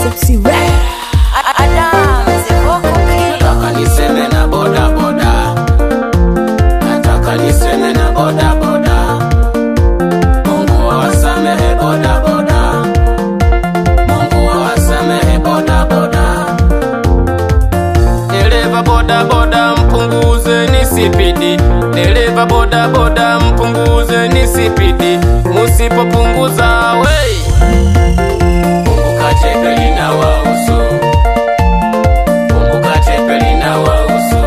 Sepsi Rap. Nataka niseme na boda boda, nataka niseme na boda boda. Mungu awasamehe boda boda, Mungu awasamehe boda boda. Dereva boda boda mpunguze nisipidi, dereva boda boda mpunguze nisipidi. Musipopunguza wey kumbuka chepe linawahusu, kumbuka chepe linawahusu.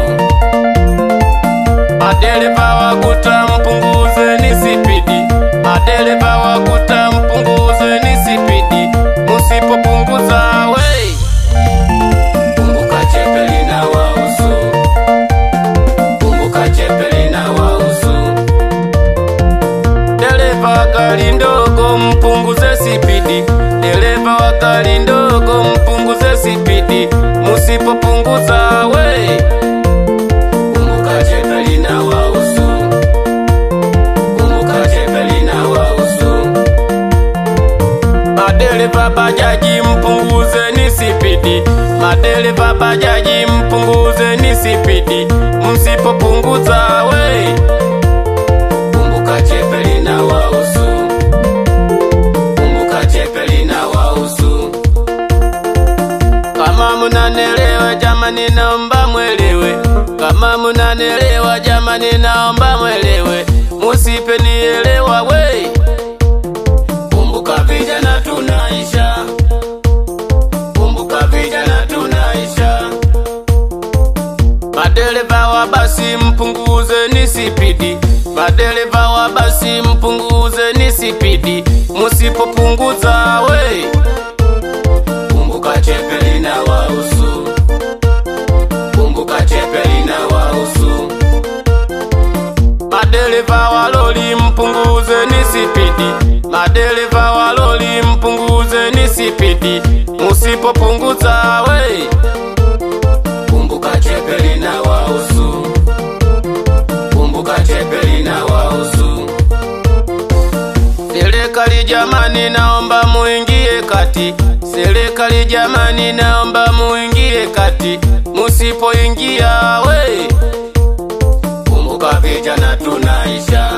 Madereva wakuta mpunguze nisipidi, madereva wakuta mpunguze nisipidi. Musipopunguza wey kumbuka chepe linawahusu, kumbuka chepe linawahusu. Dereva gari ndogo mpunguze sipidi, dereva wa gari ndogo mpunguze sipidi. Musipopunguza wey kumbuka chepe linawahusu, kumbuka chepe linawahusu. Madereva bajaji mpunguze nisipidi, madereva bajaji mpunguze nisipidi. Musipopunguza wey kumbuka chepe linawahusu, kumbuka chepe linawahusu. Kama munanelewa jamani naomba mwelewe, kama munanelewa jamani naomba mwelewe. Musipenielewa wey kumbuka vijana tunaisha, kumbuka vijana tunaisha. Madereva wa basi mpunguze nisipidi, madereva wa basi mpunguze nisipidi. Musipopunguza wey kumbuka chepe linawahusu, kumbuka chepe linawahusu. Madereva wa lori mpunguze nisipidi, madereva wa lori mpunguze nisipidi. Musipopunguza wey kumbuka chepe linawahusu, kumbuka chepe linawahusu. Serikali jamani naomba muingie kati, serikali jamani naomba muingie kati. Musipoingia wey kumbuka vijana tunaisha,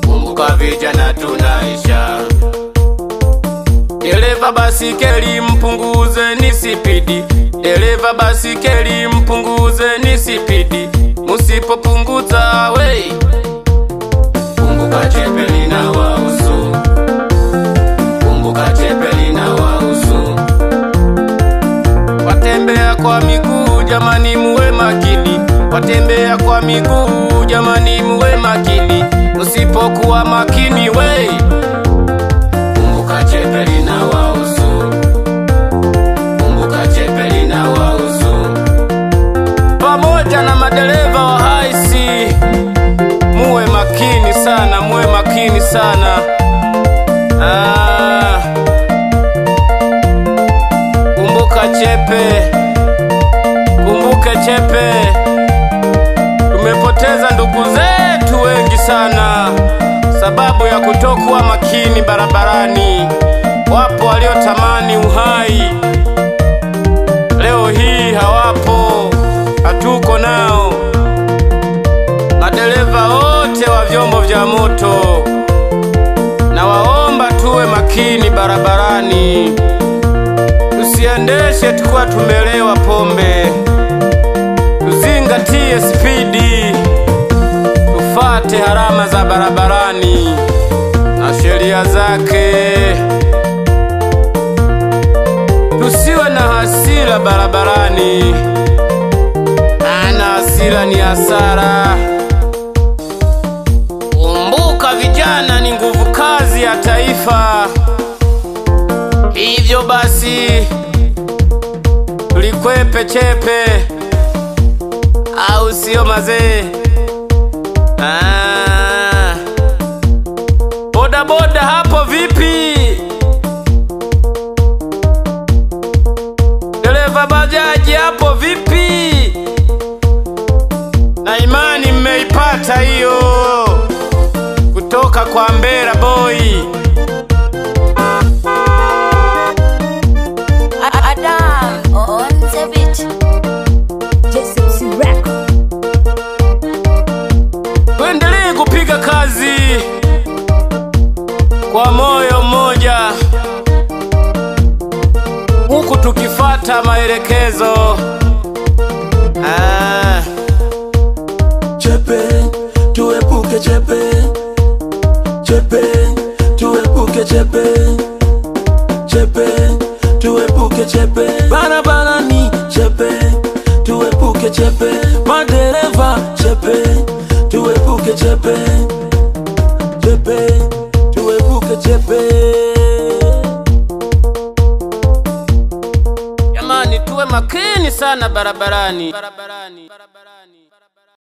kumbuka vijana tunaisha. Dereva basikeli mpunguze nisipidi, dereva basikeli mpunguze nisipidi. Musipopunguza wey kumbuka chepe linawahusu, kumbuka chepe linawahusu. Watembea kwa miguu jamani muwe makini, watembea kwa miguu jamani muwe makini. Musipokuwa makini wey kumbuka chepe linawahusu, kumbuka chepe linawahusu. Pamoja na madereva wa haisi muwe makini sana, muwe makini sana. Kumbuka chepe, kumbuke chepe. Tumepoteza ndugu zetu wengi sana sababu ya kutokuwa makini barabarani. Wapo waliotamani uhai, leo hii hawapo, hatuko nao. Madereva wote wa vyombo vya moto na waomba tuwe makini barabarani, tusiendeshe tukiwa tumelewa pombe. Tuzingatie spidi, tufate harama za barabarani na sheria zake. Tusiwe na hasira barabarani, ana hasira ni hasara. Kumbuka vijana ni nguvu kazi ya taifa, hivyo basi tulikwepe chepe, au sio mazee? Boda boda hapo vipi? Dereva bajaji hapo vipi? Na imani mmeipata hiyo kutoka kwa Mbera Boy. moyo mmoja, huku tukifata maelekezo. Chepe, tuepuke chepe. Chepe, tuepuke chepe. Chepe, tuepuke chepe. Barabarani chepe, tuepuke chepe. Madereva chepe, tuepuke chepe. Chepe, tuepuke chepe. Jamani, tuwe makini sana barabarani.